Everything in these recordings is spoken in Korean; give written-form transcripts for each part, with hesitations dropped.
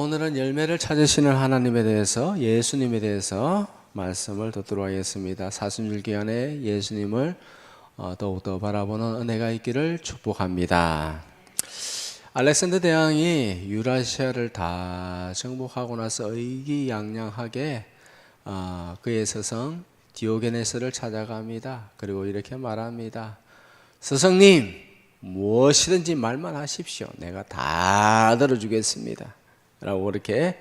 오늘은 열매를 찾으시는 하나님에 대해서, 예수님에 대해서 말씀을 듣도록 하겠습니다. 사순절 기간에 예수님을 더욱더 바라보는 은혜가 있기를 축복합니다. 알렉산더 대왕이 유라시아를 다 정복하고 나서 의기양양하게 그의 스승 디오게네스를 찾아갑니다. 그리고 이렇게 말합니다. 스승님, 무엇이든지 말만 하십시오. 내가 다 들어주겠습니다. 라고 그렇게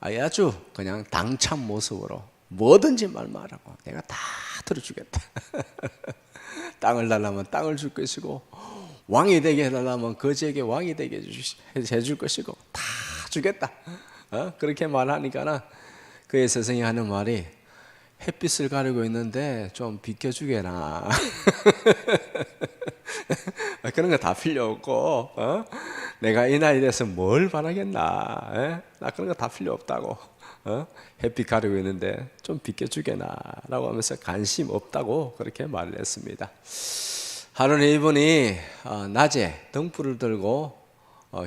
아주 그냥 당찬 모습으로 뭐든지 말만 하라고, 내가 다 들어주겠다. 땅을 달라면 땅을 줄 것이고, 왕이 되게 해달라면 거지에게 왕이 되게 해줄 것이고, 다 주겠다. 그렇게 말하니까는 그의 스승이 하는 말이, 햇빛을 가리고 있는데 좀 비켜주게나. 그런 거 다 필요 없고, 내가 이 나이 돼서 뭘 바라겠나. 나 그런 거 다 필요 없다고. 햇빛 가리고 있는데 좀 비켜주게나 라고 하면서 관심 없다고 그렇게 말을 했습니다. 하루는 이분이 낮에 등불을 들고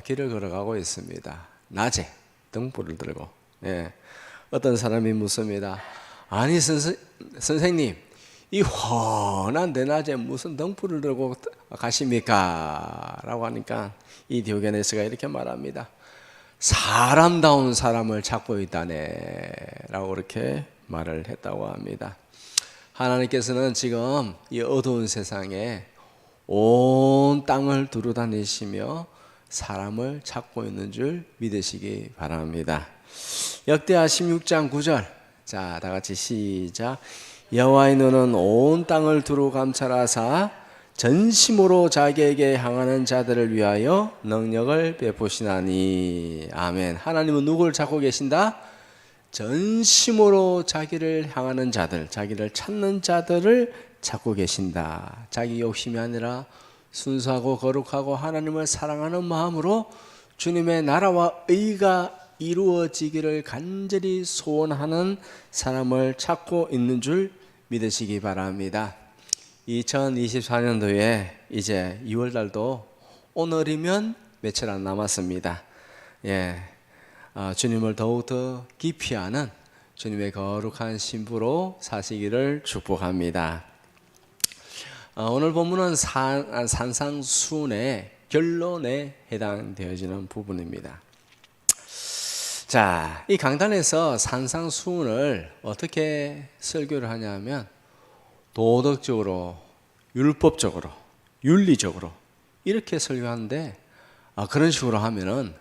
길을 걸어가고 있습니다. 낮에 등불을 들고. 어떤 사람이 묻습니다. 아니 선생님, 이 훤한 대낮에 무슨 등불을 들고 가십니까? 라고 하니까 이 디오게네스가 이렇게 말합니다. 사람다운 사람을 찾고 있다네 라고 그렇게 말을 했다고 합니다. 하나님께서는 지금 이 어두운 세상에 온 땅을 두루다니시며 사람을 찾고 있는 줄 믿으시기 바랍니다. 역대하 16장 9절, 자, 다 같이 시작. 여호와의 눈은 온 땅을 두루 감찰하사 전심으로 자기에게 향하는 자들을 위하여 능력을 베푸시나니. 아멘. 하나님은 누구를 찾고 계신다? 전심으로 자기를 향하는 자들, 자기를 찾는 자들을 찾고 계신다. 자기 욕심이 아니라 순수하고 거룩하고 하나님을 사랑하는 마음으로 주님의 나라와 의가 이루어지기를 간절히 소원하는 사람을 찾고 있는 줄 믿으시기 바랍니다. 2024년도에 이제 2월달도 오늘이면 며칠 안 남았습니다. 주님을 더욱더 깊이 아는 주님의 거룩한 신부로 사시기를 축복합니다. 오늘 본문은 산상수훈의 결론에 해당되어지는 부분입니다. 자, 이 강단에서 산상수훈을 어떻게 설교를 하냐면 도덕적으로, 율법적으로, 윤리적으로 이렇게 설교하는데, 그런 식으로 하면은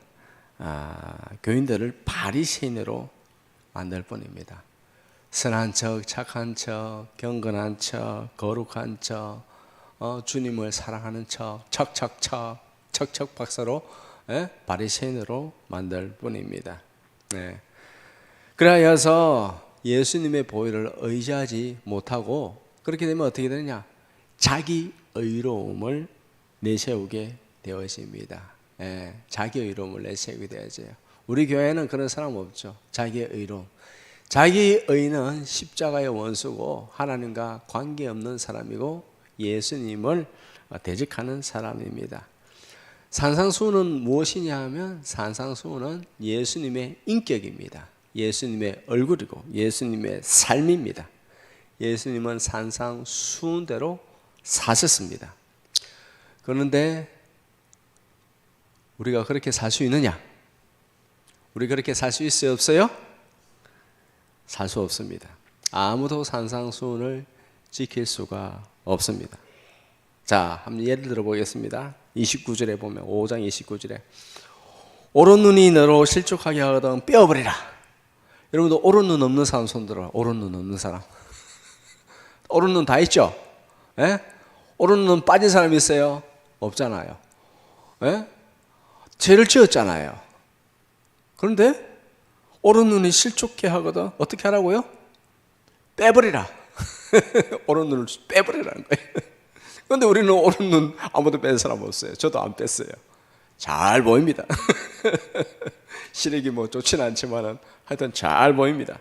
교인들을 바리새인으로 만들 뿐입니다. 선한 척, 착한 척, 경건한 척, 거룩한 척, 주님을 사랑하는 척, 척척 박사로 바리새인으로 만들 뿐입니다. 그래서 예수님의 보혈을 의지하지 못하고, 그렇게 되면 어떻게 되느냐? 자기 의로움을 내세우게 되어집니다. 자기 의로움을 내세우게 되어져요. 우리 교회는 그런 사람 없죠. 자기의 의로움. 자기 의는 십자가의 원수고 하나님과 관계없는 사람이고 예수님을 대적하는 사람입니다. 산상수훈은 무엇이냐 하면, 산상수훈은 예수님의 인격입니다. 예수님의 얼굴이고 예수님의 삶입니다. 예수님은 산상수훈대로 사셨습니다. 그런데 우리가 그렇게 살 수 있느냐? 우리 그렇게 살 수 있어요, 없어요? 살 수 없습니다. 아무도 산상수훈을 지킬 수가 없습니다. 자, 한번 예를 들어 보겠습니다. 29절에 보면, 5장 29절에 오른 눈이 너로 실족하게 하거든 뼈버리라. 여러분도 오른 눈 없는 사람 손 들어. 오른 눈 없는 사람. 오른 눈 다 있죠? 오른 눈 빠진 사람 있어요? 없잖아요. 죄를 지었잖아요. 그런데 오른 눈이 실족해 하거든 어떻게 하라고요? 빼버리라. 오른 눈을 빼버리라는 거예요. 그런데 우리는 오른 눈 아무도 뺀 사람 없어요. 저도 안 뺐어요. 잘 보입니다. 시력이 뭐 좋지는 않지만은 하여튼 잘 보입니다.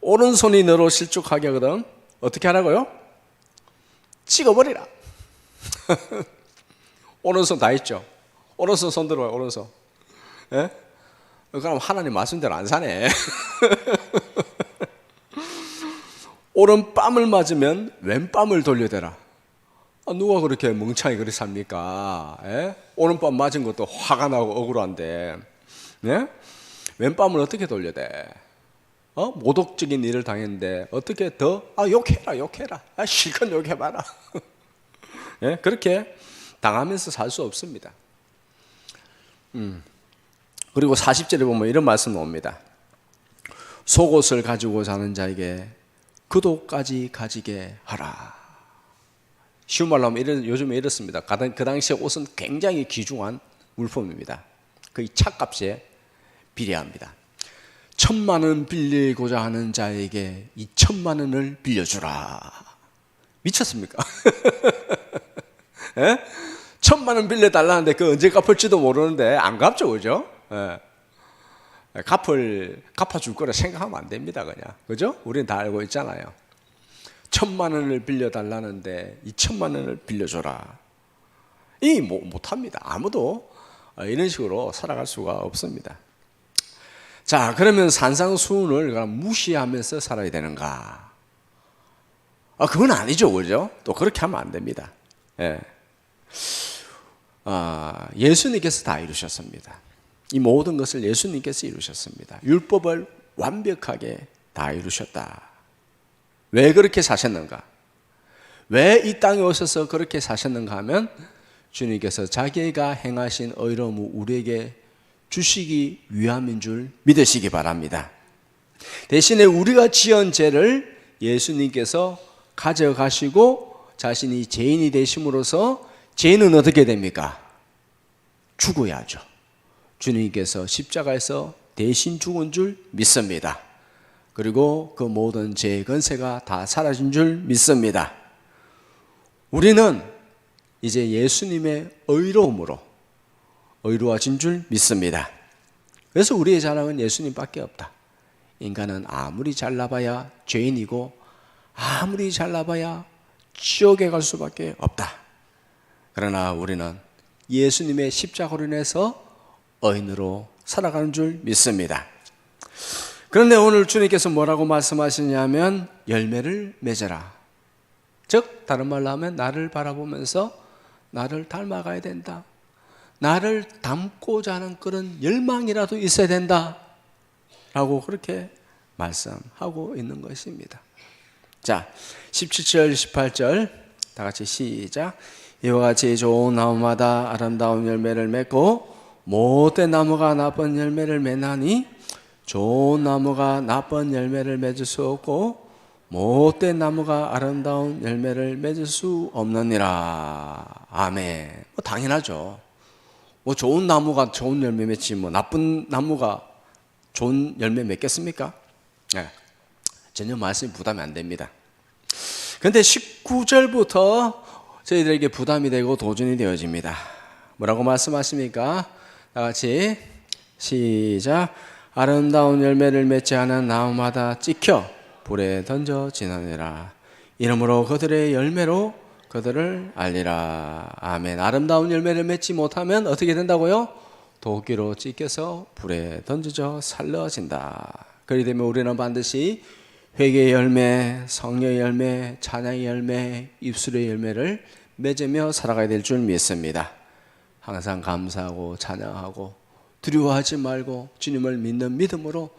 오른손이 너로 실족하게 하거든 어떻게 하라고요? 찍어버리라. 오른손 다 있죠? 오른손 손 들어봐요. 오른손. 예? 그럼 하나님 말씀대로 안 사네. 오른뺨을 맞으면 왼뺨을 돌려대라. 누가 그렇게 멍청이 그렇게 삽니까? 예? 오른뺨 맞은 것도 화가 나고 억울한데, 예? 왼뺨을 어떻게 돌려대? 모독적인 일을 당했는데 어떻게 더 욕해라 실컷 욕해봐라. 예? 그렇게 당하면서 살 수 없습니다. 그리고 40절에 보면 이런 말씀 옵니다. 속옷을 가지고 자는 자에게 그도까지 가지게 하라. 쉬운 말로 하면 요즘에 이렇습니다. 그 당시에 옷은 굉장히 귀중한 물품입니다. 거의 차값에 비례합니다. 1,000만 원 빌리고자 하는 자에게 2,000만 원을 빌려주라. 미쳤습니까? 예? 1,000만 원 빌려달라는데 그 언제 갚을지도 모르는데 안 갚죠, 그죠? 예. 갚아줄 거라 생각하면 안 됩니다, 그냥. 그죠? 우리는 다 알고 있잖아요. 1,000만 원을 빌려달라는데 2,000만 원을 빌려줘라. 못합니다. 아무도 이런 식으로 살아갈 수가 없습니다. 자, 그러면 산상수훈을 무시하면서 살아야 되는가? 그건 아니죠, 그죠? 또 그렇게 하면 안 됩니다. 예. 예수님께서 다 이루셨습니다. 이 모든 것을 예수님께서 이루셨습니다. 율법을 완벽하게 다 이루셨다. 왜 그렇게 사셨는가? 왜 이 땅에 오셔서 그렇게 사셨는가 하면 주님께서 자기가 행하신 의로움을 우리에게 주시기 위함인 줄 믿으시기 바랍니다. 대신에 우리가 지은 죄를 예수님께서 가져가시고 자신이 죄인이 되심으로써 죄는 어떻게 됩니까? 죽어야죠. 주님께서 십자가에서 대신 죽은 줄 믿습니다. 그리고 그 모든 죄의 권세가 다 사라진 줄 믿습니다. 우리는 이제 예수님의 의로움으로 의로워진 줄 믿습니다. 그래서 우리의 자랑은 예수님밖에 없다. 인간은 아무리 잘나봐야 죄인이고 아무리 잘나봐야 지옥에 갈 수밖에 없다. 그러나 우리는 예수님의 십자가로 인해서 의인으로 살아가는 줄 믿습니다. 그런데 오늘 주님께서 뭐라고 말씀하시냐면 열매를 맺어라. 즉 다른 말로 하면 나를 바라보면서 나를 닮아가야 된다. 나를 닮고자 하는 그런 열망이라도 있어야 된다 라고 그렇게 말씀하고 있는 것입니다. 자, 17절 18절 다 같이 시작. 이와 같이 좋은 나무마다 아름다운 열매를 맺고 못된 나무가 나쁜 열매를 맺나니 좋은 나무가 나쁜 열매를 맺을 수 없고 못된 나무가 아름다운 열매를 맺을 수 없느니라. 아멘. 당연하죠. 좋은 나무가 좋은 열매 맺지 나쁜 나무가 좋은 열매 맺겠습니까? 네. 전혀 말씀이 부담이 안 됩니다. 그런데 19절부터 저희들에게 부담이 되고 도전이 되어집니다. 뭐라고 말씀하십니까? 다 같이 시작. 아름다운 열매를 맺지 않은 나무마다 찍혀 불에 던져지느니라. 이러므로 그들의 열매로 그들을 알리라. 아멘. 아름다운 열매를 맺지 못하면 어떻게 된다고요? 도끼로 찢겨서 불에 던져져 살려진다. 그리 되면 우리는 반드시 회개의 열매, 성령의 열매, 찬양의 열매, 입술의 열매를 맺으며 살아가야 될 줄 믿습니다. 항상 감사하고 찬양하고 두려워하지 말고 주님을 믿는 믿음으로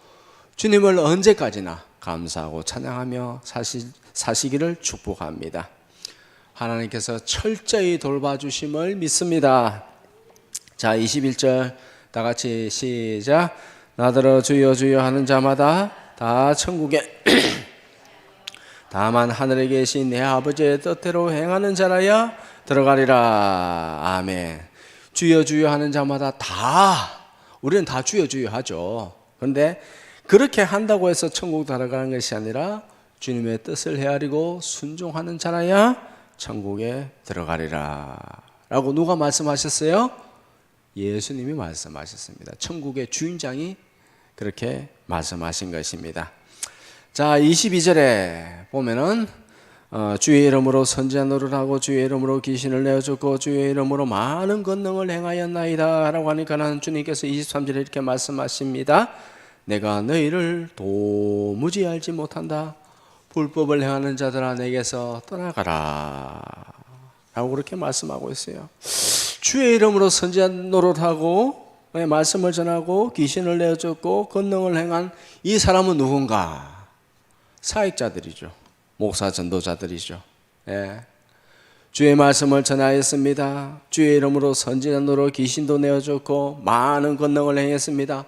주님을 언제까지나 감사하고 찬양하며 사시기를 축복합니다. 하나님께서 철저히 돌봐주심을 믿습니다. 자, 21절 다 같이 시작. 나더러 주여 주여 하는 자마다 다 천국에 다만 하늘에 계신 내 아버지의 뜻대로 행하는 자라야 들어가리라. 아멘. 주여 주여 하는 자마다 우리는 다 주여 주여 하죠. 그런데 그렇게 한다고 해서 천국 들어가는 것이 아니라 주님의 뜻을 헤아리고 순종하는 자라야 천국에 들어가리라 라고 누가 말씀하셨어요? 예수님이 말씀하셨습니다. 천국의 주인장이 그렇게 말씀하신 것입니다. 자, 22절에 보면은 주의 이름으로 선지한 노릇하고 주의 이름으로 귀신을 내어줬고 주의 이름으로 많은 권능을 행하였나이다 라고 하니까는 주님께서 23절에 이렇게 말씀하십니다. 내가 너희를 도무지 알지 못한다. 불법을 행하는 자들아 내게서 떠나가라 라고 그렇게 말씀하고 있어요. 주의 이름으로 선지한 노릇하고 말씀을 전하고 귀신을 내어줬고 권능을 행한 이 사람은 누군가? 사역자들이죠. 목사 전도자들이죠. 예. 주의 말씀을 전하였습니다. 주의 이름으로 선지한 노릇 귀신도 내어줬고 많은 권능을 행했습니다.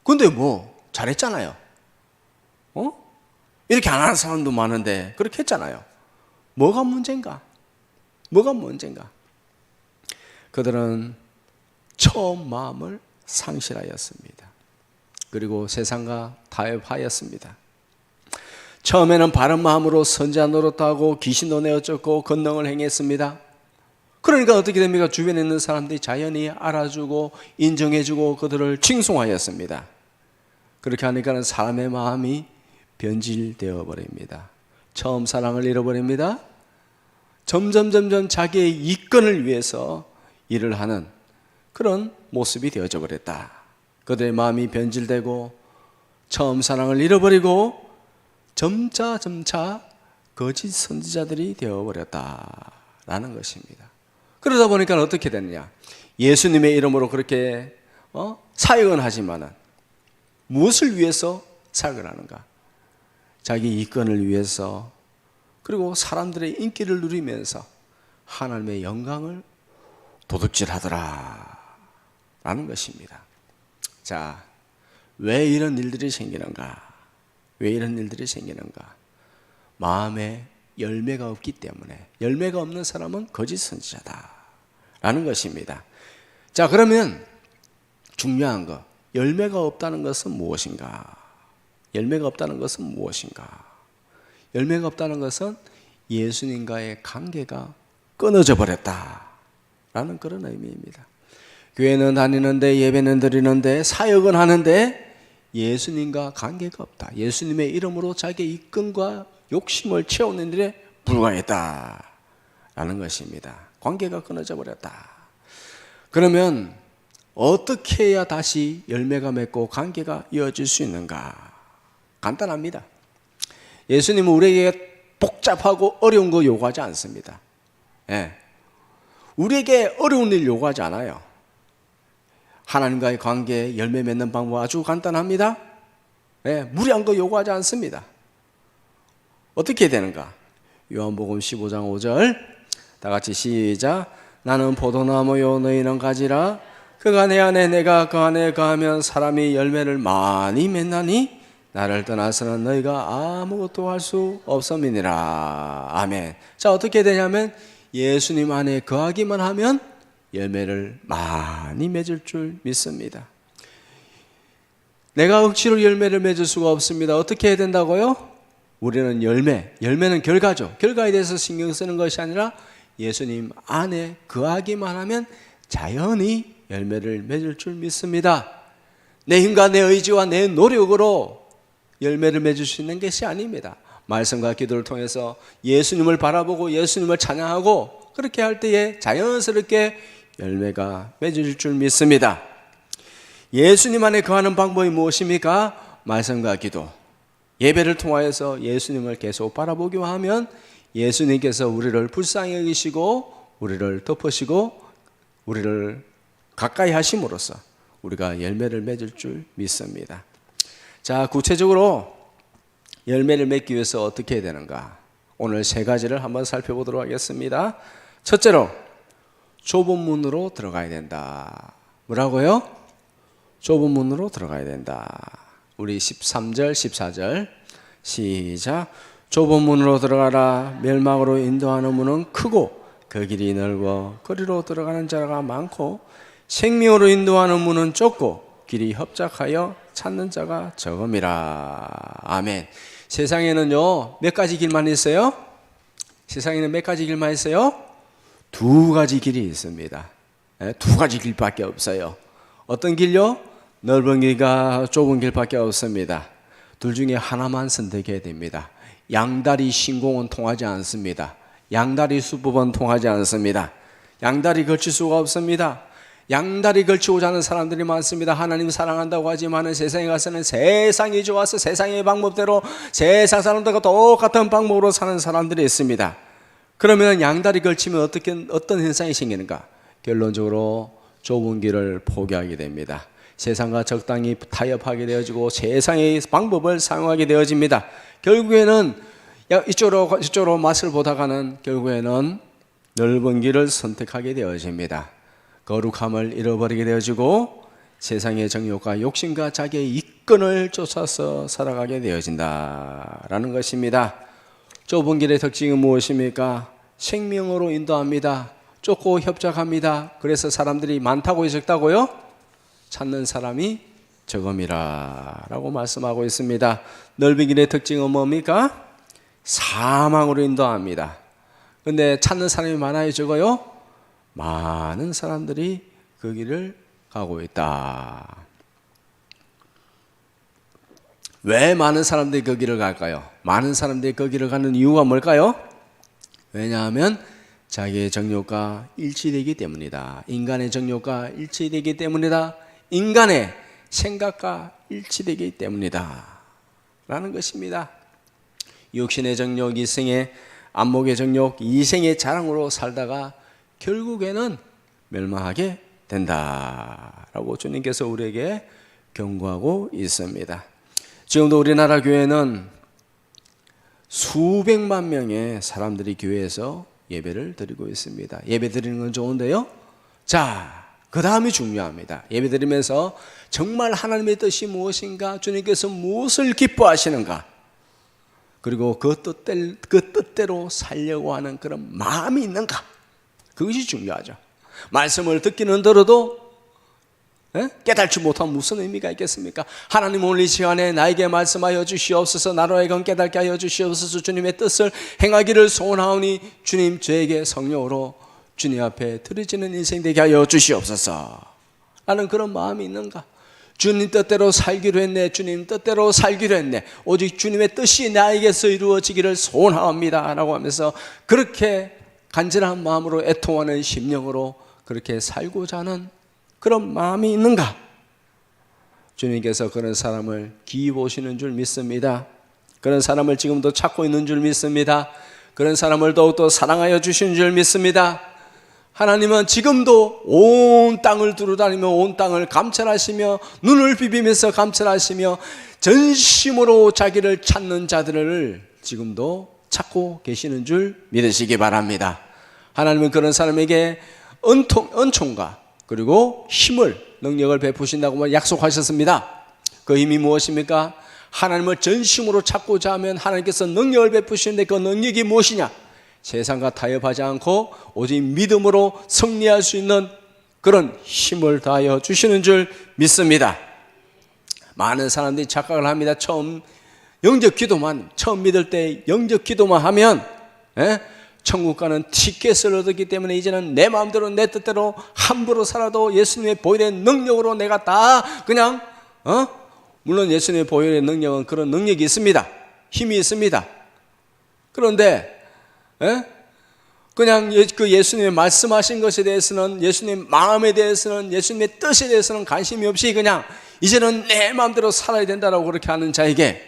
근데 뭐 잘했잖아요. 이렇게 안 하는 사람도 많은데 그렇게 했잖아요. 뭐가 문제인가? 뭐가 문제인가? 그들은 처음 마음을 상실하였습니다. 그리고 세상과 타협하였습니다. 처음에는 바른 마음으로 선지한 노릇도 하고 귀신도 내어줬고 권능을 행했습니다. 그러니까 어떻게 됩니까? 주변에 있는 사람들이 자연히 알아주고 인정해주고 그들을 칭송하였습니다. 그렇게 하니까는 사람의 마음이 변질되어 버립니다. 처음 사랑을 잃어버립니다. 점점 자기의 이권을 위해서 일을 하는 그런 모습이 되어져 버렸다. 그들의 마음이 변질되고 처음 사랑을 잃어버리고 점차 거짓 선지자들이 되어버렸다라는 것입니다. 그러다 보니까 어떻게 됐느냐? 예수님의 이름으로 그렇게 사역은 하지만은 무엇을 위해서 사역을 하는가? 자기 이권을 위해서 그리고 사람들의 인기를 누리면서 하나님의 영광을 도둑질하더라 라는 것입니다. 자, 왜 이런 일들이 생기는가? 왜 이런 일들이 생기는가? 마음에 열매가 없기 때문에 열매가 없는 사람은 거짓 선지자다 라는 것입니다. 자, 그러면 중요한 거 열매가 없다는 것은 무엇인가? 열매가 없다는 것은 무엇인가? 열매가 없다는 것은 예수님과의 관계가 끊어져 버렸다 라는 그런 의미입니다. 교회는 다니는데 예배는 드리는데 사역은 하는데 예수님과 관계가 없다. 예수님의 이름으로 자기의 이권과 욕심을 채우는 일에 불과했다 라는 것입니다. 관계가 끊어져 버렸다. 그러면 어떻게 해야 다시 열매가 맺고 관계가 이어질 수 있는가? 간단합니다. 예수님은 우리에게 복잡하고 어려운 거 요구하지 않습니다. 예. 우리에게 어려운 일 요구하지 않아요. 하나님과의 관계에 열매 맺는 방법 아주 간단합니다. 예, 무리한 거 요구하지 않습니다. 어떻게 되는가? 요한복음 15장 5절 다 같이 시작. 나는 포도나무요 너희는 가지라. 그가 내 안에 내가 그 안에 거하면 사람이 열매를 많이 맺나니 나를 떠나서는 너희가 아무것도 할 수 없음이니라. 아멘. 자, 어떻게 되냐면 예수님 안에 거하기만 하면 열매를 많이 맺을 줄 믿습니다. 내가 억지로 열매를 맺을 수가 없습니다. 어떻게 해야 된다고요? 우리는 열매는 결과죠. 결과에 대해서 신경 쓰는 것이 아니라 예수님 안에 거하기만 하면 자연히 열매를 맺을 줄 믿습니다. 내 힘과 내 의지와 내 노력으로 열매를 맺을 수 있는 것이 아닙니다. 말씀과 기도를 통해서 예수님을 바라보고 예수님을 찬양하고 그렇게 할 때에 자연스럽게 열매가 맺을 줄 믿습니다. 예수님 안에 거하는 방법이 무엇입니까? 말씀과 기도, 예배를 통하여서 예수님을 계속 바라보기만 하면 예수님께서 우리를 불쌍히 여기시고 우리를 덮으시고 우리를 가까이 하심으로써 우리가 열매를 맺을 줄 믿습니다. 자, 구체적으로 열매를 맺기 위해서 어떻게 해야 되는가? 오늘 세 가지를 한번 살펴보도록 하겠습니다. 첫째로 좁은 문으로 들어가야 된다. 뭐라고요? 좁은 문으로 들어가야 된다. 우리 13절 14절 시작. 좁은 문으로 들어가라. 멸망으로 인도하는 문은 크고 그 길이 넓어 거리로 들어가는 자가 많고 생명으로 인도하는 문은 좁고 길이 협착하여 찾는 자가 적음이라. 아멘. 세상에는요 몇 가지 길만 있어요? 세상에는 몇 가지 길만 있어요? 두 가지 길이 있습니다. 두 가지 길밖에 없어요. 어떤 길요? 넓은 길과 좁은 길밖에 없습니다. 둘 중에 하나만 선택해야 됩니다. 양다리 신공은 통하지 않습니다. 양다리 수법은 통하지 않습니다. 양다리 걸칠 수가 없습니다. 양다리 걸치고자 하는 사람들이 많습니다. 하나님 사랑한다고 하지만 세상에 가서는 세상이 좋아서 세상의 방법대로 세상 사람들과 똑같은 방법으로 사는 사람들이 있습니다. 그러면 양다리 걸치면 어떤 현상이 생기는가? 결론적으로 좁은 길을 포기하게 됩니다. 세상과 적당히 타협하게 되어지고 세상의 방법을 사용하게 되어집니다. 결국에는 이쪽으로 맛을 보다가는 결국에는 넓은 길을 선택하게 되어집니다. 거룩함을 잃어버리게 되어지고 세상의 정욕과 욕심과 자기의 이권을 쫓아서 살아가게 되어진다라는 것입니다. 좁은 길의 특징은 무엇입니까? 생명으로 인도합니다. 좁고 협착합니다. 그래서 사람들이 많다고 적다고요? 찾는 사람이 적음이라 라고 말씀하고 있습니다. 넓은 길의 특징은 뭡니까? 사망으로 인도합니다. 근데 찾는 사람이 많아요, 적어요? 많은 사람들이 그 길을 가고 있다. 왜 많은 사람들이 그 길을 갈까요? 많은 사람들이 그 길을 가는 이유가 뭘까요? 왜냐하면 자기의 정욕과 일치되기 때문이다. 인간의 정욕과 일치되기 때문이다. 인간의 생각과 일치되기 때문이다 라는 것입니다. 육신의 정욕, 이생의 안목의 정욕, 이생의 자랑으로 살다가 결국에는 멸망하게 된다라고 주님께서 우리에게 경고하고 있습니다. 지금도 우리나라 교회는 수백만 명의 사람들이 교회에서 예배를 드리고 있습니다. 예배 드리는 건 좋은데요. 자, 그 다음이 중요합니다. 예배 드리면서 정말 하나님의 뜻이 무엇인가, 주님께서 무엇을 기뻐하시는가, 그리고 그 뜻대로 살려고 하는 그런 마음이 있는가, 그것이 중요하죠. 말씀을 듣기는 들어도 깨달지 못하면 무슨 의미가 있겠습니까? 하나님 오늘 이 시간에 나에게 말씀하여 주시옵소서, 나로 하여금 깨닫게 하여 주시옵소서, 주님의 뜻을 행하기를 소원하오니 주님 저에게 성령으로 주님 앞에 드려지는 인생 되게 하여 주시옵소서 라는 그런 마음이 있는가? 주님 뜻대로 살기로 했네, 주님 뜻대로 살기로 했네, 오직 주님의 뜻이 나에게서 이루어지기를 소원합니다 라고 하면서 그렇게 간절한 마음으로 애통하는 심령으로 그렇게 살고자 하는 그런 마음이 있는가? 주님께서 그런 사람을 기이 보시는 줄 믿습니다. 그런 사람을 지금도 찾고 있는 줄 믿습니다. 그런 사람을 더욱더 사랑하여 주시는 줄 믿습니다. 하나님은 지금도 온 땅을 두루다니며 온 땅을 감찰하시며 눈을 비비면서 감찰하시며 전심으로 자기를 찾는 자들을 지금도 찾고 계시는 줄 믿으시기 바랍니다. 하나님은 그런 사람에게 은총과 그리고 힘을, 능력을 베푸신다고 약속하셨습니다. 그 힘이 무엇입니까? 하나님을 전심으로 찾고자 하면 하나님께서 능력을 베푸시는데 그 능력이 무엇이냐? 세상과 타협하지 않고 오직 믿음으로 승리할 수 있는 그런 힘을 다하여 주시는 줄 믿습니다. 많은 사람들이 착각을 합니다. 처음 믿을 때 영접 기도만 하면 천국 가는 티켓을 얻었기 때문에 이제는 내 마음대로 내 뜻대로 함부로 살아도 예수님의 보혈의 능력으로 내가 다 그냥 물론 예수님의 보혈의 능력은 그런 능력이 있습니다. 힘이 있습니다. 그런데 그냥 그 예수님의 말씀하신 것에 대해서는, 예수님의 마음에 대해서는, 예수님의 뜻에 대해서는 관심이 없이 그냥 이제는 내 마음대로 살아야 된다라고 그렇게 하는 자에게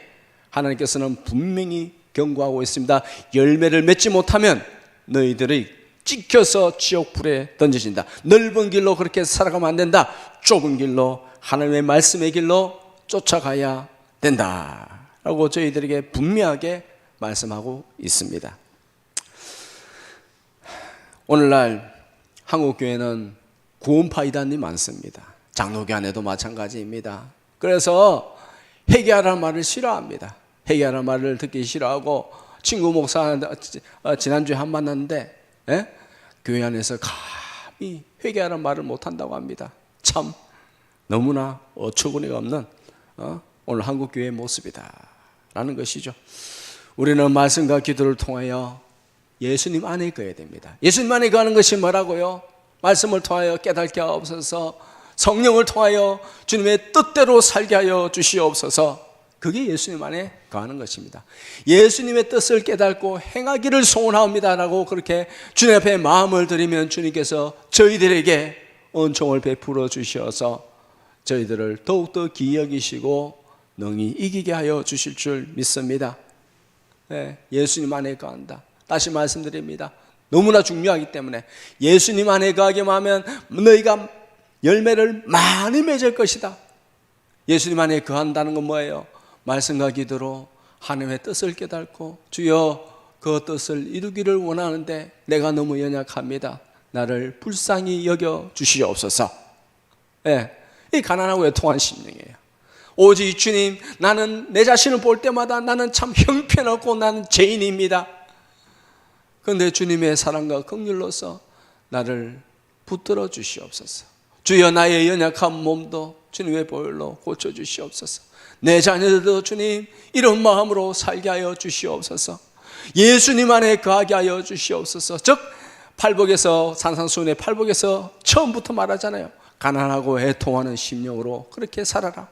하나님께서는 분명히 경고하고 있습니다. 열매를 맺지 못하면 너희들이 찍혀서 지옥불에 던져진다. 넓은 길로 그렇게 살아가면 안 된다. 좁은 길로, 하나님의 말씀의 길로 쫓아가야 된다 라고 저희들에게 분명하게 말씀하고 있습니다. 오늘날 한국교회는 구원파 이단이 많습니다. 장로교 안에도 마찬가지입니다. 그래서 회개하라는 말을 싫어합니다. 회개하라는 말을 듣기 싫어하고, 친구 목사 지난주에 한 만났는데 교회 안에서 감히 회개하라는 말을 못한다고 합니다. 참 너무나 어처구니가 없는 오늘 한국교회의 모습이다 라는 것이죠. 우리는 말씀과 기도를 통하여 예수님 안에 거해야 됩니다. 예수님 안에 거하는 것이 뭐라고요? 말씀을 통하여 깨닫게 하옵소서, 성령을 통하여 주님의 뜻대로 살게 하여 주시옵소서. 그게 예수님 안에 거하는 것입니다. 예수님의 뜻을 깨닫고 행하기를 소원합니다라고 그렇게 주님 앞에 마음을 드리면 주님께서 저희들에게 은총을 베풀어 주셔서 저희들을 더욱더 귀히 여기시고 능히 이기게 하여 주실 줄 믿습니다. 네, 예수님 안에 거한다. 다시 말씀드립니다. 너무나 중요하기 때문에 예수님 안에 거하기만 하면 너희가 열매를 많이 맺을 것이다. 예수님 안에 거한다는 건 뭐예요? 말씀과 기도로 하나님의 뜻을 깨닫고 주여 그 뜻을 이루기를 원하는데 내가 너무 연약합니다. 나를 불쌍히 여겨 주시옵소서. 네, 이 가난하고 외통한 심령이에요. 오직 주님, 나는 내 자신을 볼 때마다 나는 참 형편없고 나는 죄인입니다. 그런데 주님의 사랑과 긍휼로서 나를 붙들어 주시옵소서. 주여 나의 연약한 몸도 주님의 보혈로 고쳐주시옵소서. 내 자녀들도 주님 이런 마음으로 살게 하여 주시옵소서. 예수님 안에 거하게 하여 주시옵소서. 즉 팔복에서 산상수훈의 팔복에서 처음부터 말하잖아요. 가난하고 애통하는 심령으로 그렇게 살아라.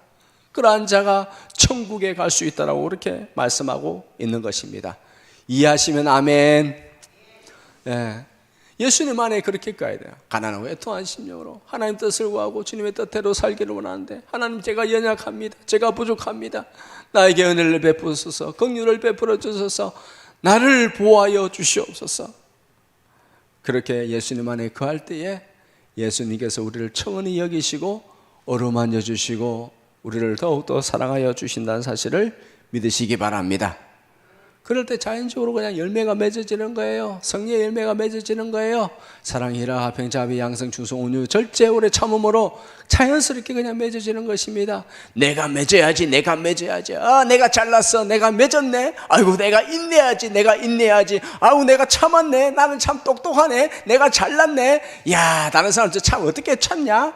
그러한 자가 천국에 갈 수 있다라고 그렇게 말씀하고 있는 것입니다. 이해하시면 아멘. 네. 예수님 안에 그렇게 가야 돼요. 가난하고 애통한 심령으로 하나님 뜻을 구하고 주님의 뜻대로 살기를 원하는데 하나님 제가 연약합니다. 제가 부족합니다. 나에게 은혜를 베푸소서. 긍휼을 베풀어 주소서. 나를 보호하여 주시옵소서. 그렇게 예수님 안에 거할 때에 예수님께서 우리를 청은히 여기시고 어루만져 주시고 우리를 더욱더 사랑하여 주신다는 사실을 믿으시기 바랍니다. 그럴 때 자연적으로 그냥 열매가 맺어지는 거예요. 성령의 열매가 맺어지는 거예요. 사랑, 희락, 화평, 자비, 양성, 충성, 온유, 절제, 오래 참음으로 자연스럽게 그냥 맺어지는 것입니다. 내가 맺어야지, 내가 맺어야지. 아, 내가 잘났어, 내가 맺었네. 아이고, 내가 인내야지, 내가 인내야지. 아이고, 내가 참았네. 나는 참 똑똑하네. 내가 잘났네. 야, 다른 사람 참 어떻게 참냐?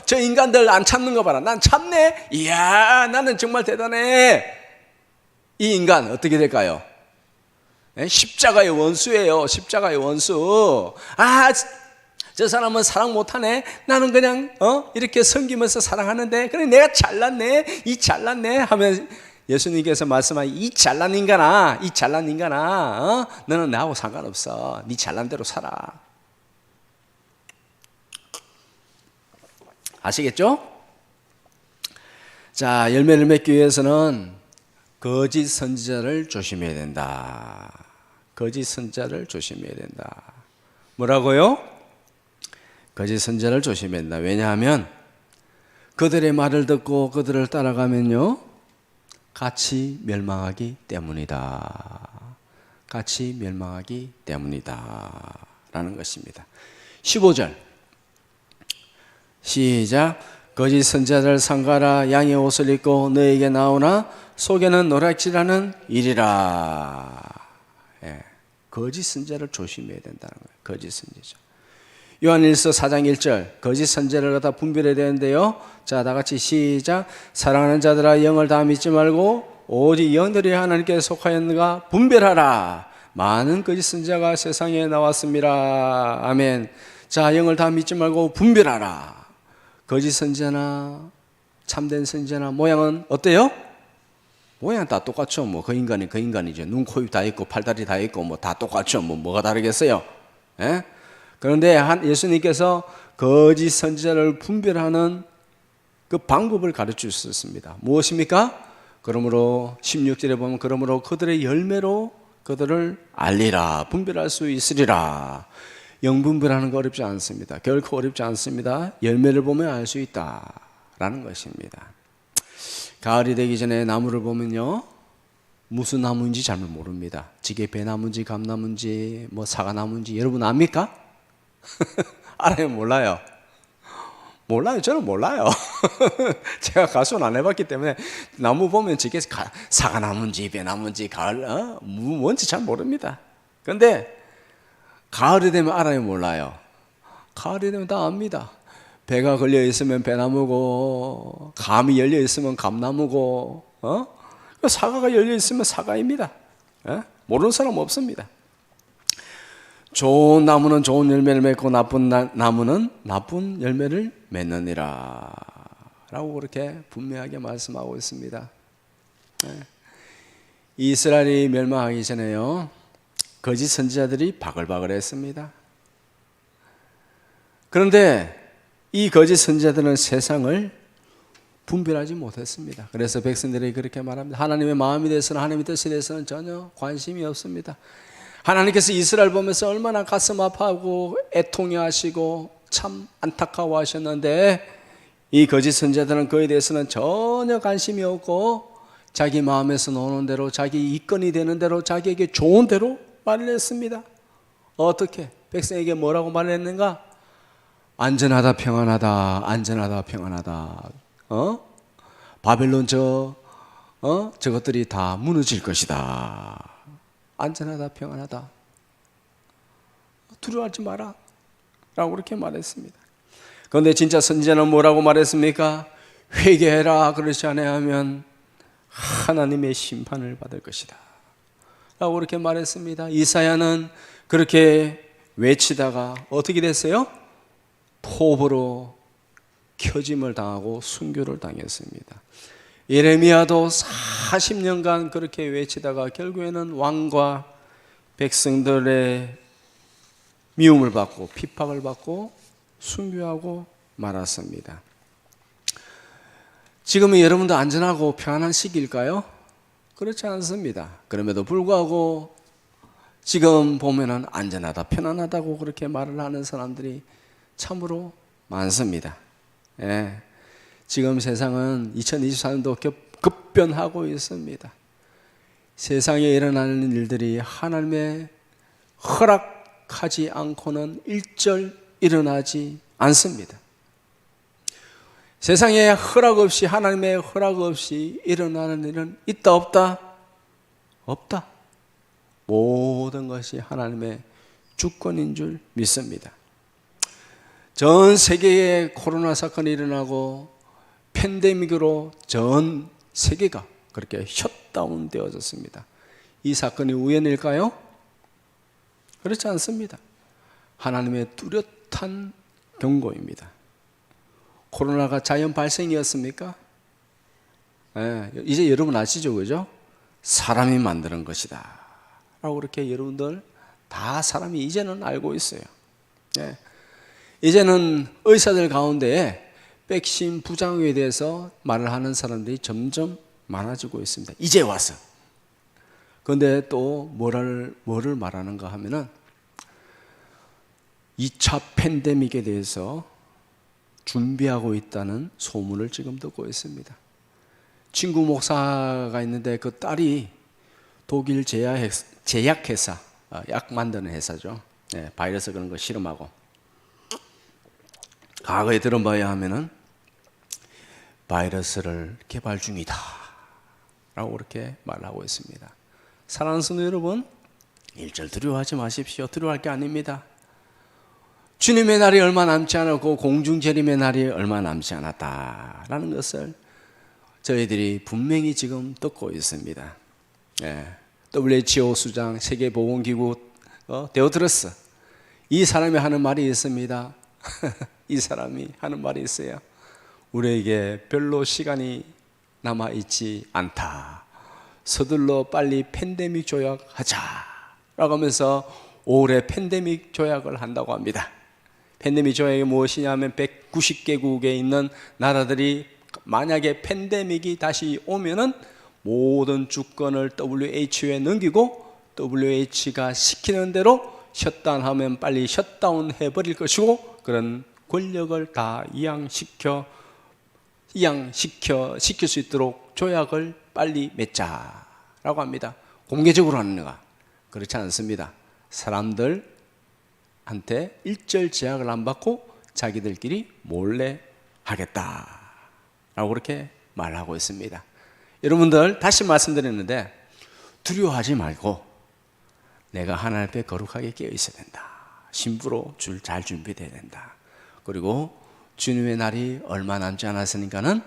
저 인간들 안 참는 거 봐라. 난 참네. 이야, 나는 정말 대단해. 이 인간 어떻게 될까요? 십자가의 원수예요. 십자가의 원수. 아, 저 사람은 사랑 못하네. 나는 그냥 이렇게 섬기면서 사랑하는데 그래 내가 잘났네. 이 잘났네 하면 예수님께서 말씀하신 이 잘난 인간아, 이 잘난 인간아, 너는 나하고 상관없어. 네 잘난 대로 살아. 아시겠죠? 자, 열매를 맺기 위해서는 거짓 선지자를 조심해야 된다. 거짓 선지자를 조심해야 된다. 뭐라고요? 거짓 선지자를 조심해야 된다. 왜냐하면 그들의 말을 듣고 그들을 따라가면요 같이 멸망하기 때문이다. 같이 멸망하기 때문이다 라는 것입니다. 15절 시작. 거짓 선지자를 삼가라. 양의 옷을 입고 너에게 나오나 속에는 노략질하는 일이라. 예, 거짓 선지자를 조심해야 된다는 거예요. 거짓 선지자. 요한일서 4장 1절 거짓 선지자를 갖다 분별해야 되는데요. 자, 다 같이 시작. 사랑하는 자들아 영을 다 믿지 말고 오직 영들이 하나님께 속하였는가 분별하라. 많은 거짓 선지자가 세상에 나왔습니다. 아멘. 자, 영을 다 믿지 말고 분별하라. 거짓 선지자나 참된 선지자나 모양은 어때요? 모양 다 똑같죠. 뭐 그 인간이 그 인간이죠. 눈, 코, 입 다 있고 팔다리 다 있고 뭐 다 똑같죠. 뭐가 다르겠어요? 예? 그런데 예수님께서 거짓 선지자를 분별하는 그 방법을 가르쳐 주셨습니다. 무엇입니까? 그러므로 16절에 보면 그러므로 그들의 열매로 그들을 알리라. 분별할 수 있으리라. 영분별하는 거 어렵지 않습니다. 결코 어렵지 않습니다. 열매를 보면 알 수 있다라는 것입니다. 가을이 되기 전에 나무를 보면요 무슨 나무인지 잘 모릅니다. 지게 배나무인지 감나무인지 뭐 사과나무인지 여러분 압니까? 알아요? 몰라요? 몰라요. 저는 몰라요. 제가 가수는 안 해봤기 때문에 나무 보면 지게 사과나무인지 배나무인지 가을 뭔지 잘 모릅니다. 그런데 가을이 되면 알아요? 몰라요? 가을이 되면 다 압니다. 배가 걸려 있으면 배나무고 감이 열려 있으면 감나무고 사과가 열려 있으면 사과입니다. 모르는 사람 없습니다. 좋은 나무는 좋은 열매를 맺고 나쁜 나무는 나쁜 열매를 맺느니라 라고 그렇게 분명하게 말씀하고 있습니다. 이스라엘이 멸망하기 전에요, 거짓 선지자들이 바글바글했습니다. 그런데 이 거짓 선지자들은 세상을 분별하지 못했습니다. 그래서 백성들이 그렇게 말합니다. 하나님의 마음에 대해서는, 하나님의 뜻에 대해서는 전혀 관심이 없습니다. 하나님께서 이스라엘 보면서 얼마나 가슴 아파하고 애통해 하시고 참 안타까워하셨는데, 이 거짓 선지자들은 그에 대해서는 전혀 관심이 없고 자기 마음에서 노는 대로, 자기 이권이 되는 대로, 자기에게 좋은 대로 말을 했습니다. 어떻게? 백성에게 뭐라고 말했는가? 안전하다, 평안하다, 안전하다, 평안하다. 바벨론 저것들이 다 무너질 것이다. 안전하다, 평안하다. 두려워하지 마라 라고 그렇게 말했습니다. 그런데 진짜 선지자는 뭐라고 말했습니까? 회개해라, 그렇지 않으면 하나님의 심판을 받을 것이다 라고 그렇게 말했습니다. 이사야는 그렇게 외치다가 어떻게 됐어요? 포부로 켜짐을 당하고 순교를 당했습니다. 예레미야도 40년간 그렇게 외치다가 결국에는 왕과 백성들의 미움을 받고 핍박을 받고 순교하고 말았습니다. 지금은 여러분도 안전하고 평안한 시기일까요? 그렇지 않습니다. 그럼에도 불구하고 지금 보면은 안전하다, 편안하다고 그렇게 말을 하는 사람들이 참으로 많습니다. 예. 지금 세상은 2024년도 급변하고 있습니다. 세상에 일어나는 일들이 하나님의 허락하지 않고는 일절 일어나지 않습니다. 세상에 허락 없이, 하나님의 허락 없이 일어나는 일은 있다 없다? 없다. 모든 것이 하나님의 주권인 줄 믿습니다. 전 세계에 코로나 사건이 일어나고 팬데믹으로 전 세계가 그렇게 셧다운 되어졌습니다. 이 사건이 우연일까요? 그렇지 않습니다. 하나님의 뚜렷한 경고입니다. 코로나가 자연 발생이었습니까? 이제 여러분 아시죠, 그죠? 사람이 만드는 것이다 라고 그렇게 여러분들 다 사람이 이제는 알고 있어요. 이제는 의사들 가운데 백신 부작용에 대해서 말을 하는 사람들이 점점 많아지고 있습니다. 이제 와서. 그런데 또 뭐를 말하는가 하면은 2차 팬데믹에 대해서 준비하고 있다는 소문을 지금 듣고 있습니다. 친구 목사가 있는데 그 딸이 독일 제약회사, 약 만드는 회사죠. 바이러스 그런 거 실험하고. 과거에 들어봐야 하면은 바이러스를 개발 중이다 라고 그렇게 말하고 있습니다. 사랑하는 성도 여러분, 일절 두려워하지 마십시오. 두려워할 게 아닙니다. 주님의 날이 얼마 남지 않았고 공중재림의 날이 얼마 남지 않았다라는 것을 저희들이 분명히 지금 듣고 있습니다. WHO 수장, 세계보건기구 데오드러스, 이 사람이 하는 말이 있습니다. 이 사람이 하는 말이 있어요. 우리에게 별로 시간이 남아있지 않다. 서둘러 빨리 팬데믹 조약하자 라고 하면서 올해 팬데믹 조약을 한다고 합니다. 팬데믹 조약이 무엇이냐면 190개국에 있는 나라들이 만약에 팬데믹이 다시 오면은 모든 주권을 WHO에 넘기고 WHO가 시키는 대로 셧다운하면 빨리 셧다운 해버릴 것이고, 그런 권력을 다 시킬 수 있도록 조약을 빨리 맺자라고 합니다. 공개적으로 하는 거가 그렇지 않습니다. 사람들한테 일절 제약을 안 받고 자기들끼리 몰래 하겠다라고 그렇게 말하고 있습니다. 여러분들 다시 말씀드렸는데 두려워하지 말고 내가 하나님 앞에 거룩하게 깨어 있어야 된다. 신부로 잘 준비돼야 된다. 그리고 주님의 날이 얼마 남지 않았으니까는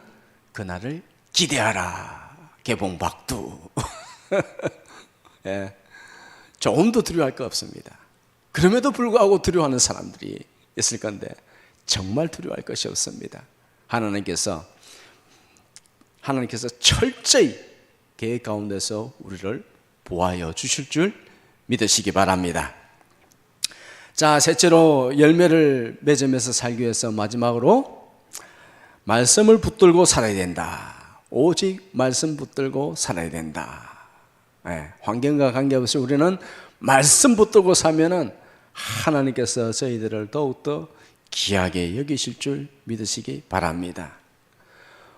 그 날을 기대하라. 개봉박두. 조금도 두려워할 거 없습니다. 그럼에도 불구하고 두려워하는 사람들이 있을 건데 정말 두려워할 것이 없습니다. 하나님께서 철저히 계획 가운데서 우리를 보호하여 주실 줄 믿으시기 바랍니다. 자, 셋째로 열매를 맺으면서 살기 위해서 마지막으로 말씀을 붙들고 살아야 된다. 오직 말씀 붙들고 살아야 된다. 네, 환경과 관계없이 우리는 말씀 붙들고 사면은 하나님께서 저희들을 더욱더 귀하게 여기실 줄 믿으시기 바랍니다.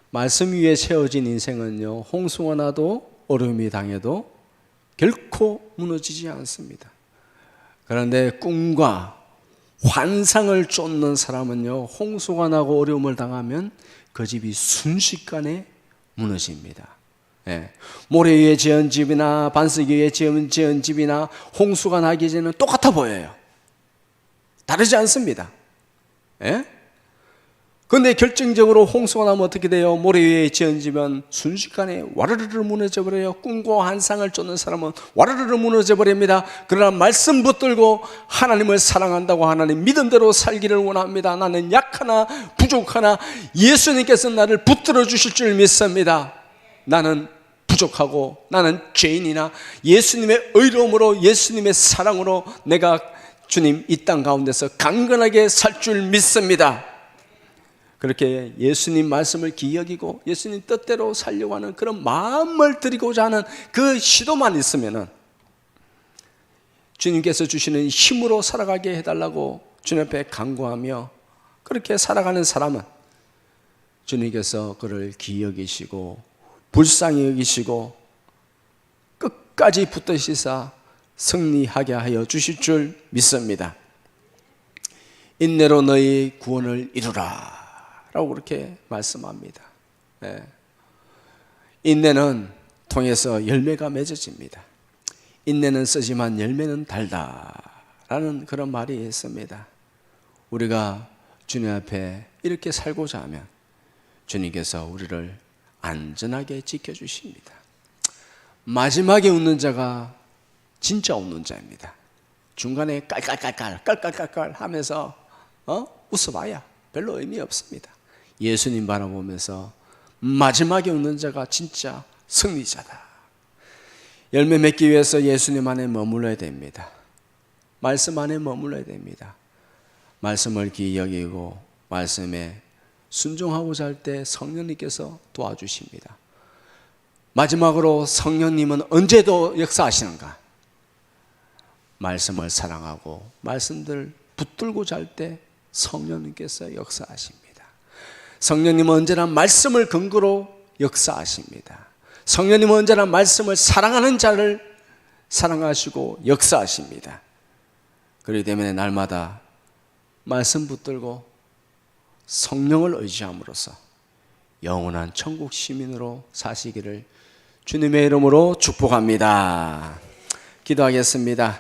말씀 위에 세워진 인생은요, 홍수가 나도 어려움이 당해도 결코 무너지지 않습니다. 그런데 꿈과 환상을 쫓는 사람은요, 홍수가 나고 어려움을 당하면 그 집이 순식간에 무너집니다. 예. 모래 위에 지은 집이나 반석 위에 지은 집이나 홍수가 나기 전에는 똑같아 보여요. 다르지 않습니다. 예? 그런데 결정적으로 홍수가 나면 어떻게 돼요? 모래 위에 지은 집은 순식간에 와르르르 무너져 버려요. 꿈과 환상을 쫓는 사람은 와르르르 무너져 버립니다. 그러나 말씀 붙들고 하나님을 사랑한다고 하나님 믿음대로 살기를 원합니다. 나는 약하나 부족하나 예수님께서 나를 붙들어 주실 줄 믿습니다. 나는 부족하고 나는 죄인이나 예수님의 의로움으로 예수님의 사랑으로 내가 주님 이 땅 가운데서 강건하게 살 줄 믿습니다. 그렇게 예수님 말씀을 기여기고 예수님 뜻대로 살려고 하는 그런 마음을 드리고자 하는 그 시도만 있으면은 주님께서 주시는 힘으로 살아가게 해달라고 주님 앞에 간구하며 그렇게 살아가는 사람은 주님께서 그를 기여기시고 불쌍히 여기시고 끝까지 붙드시사 승리하게 하여 주실 줄 믿습니다. 인내로 너희 구원을 이루라 라고 그렇게 말씀합니다. 네. 인내는 통해서 열매가 맺어집니다. 인내는 쓰지만 열매는 달다라는 그런 말이 있습니다. 우리가 주님 앞에 이렇게 살고자 하면 주님께서 우리를 안전하게 지켜주십니다. 마지막에 웃는 자가 진짜 웃는 자입니다. 중간에 깔깔깔깔 하면서 웃어봐야 별로 의미 없습니다. 예수님 바라보면서 마지막에 웃는 자가 진짜 승리자다. 열매 맺기 위해서 예수님 안에 머물러야 됩니다. 말씀 안에 머물러야 됩니다. 말씀을 귀히 여기고 말씀에 순종하고자 할 때 성령님께서 도와주십니다. 마지막으로 성령님은 언제도 역사하시는가? 말씀을 사랑하고 말씀들 붙들고자 할 때 성령님께서 역사하십니다. 성령님은 언제나 말씀을 근거로 역사하십니다. 성령님은 언제나 말씀을 사랑하는 자를 사랑하시고 역사하십니다. 그렇기 때문에 날마다 말씀 붙들고 성령을 의지함으로써 영원한 천국 시민으로 사시기를 주님의 이름으로 축복합니다. 기도하겠습니다.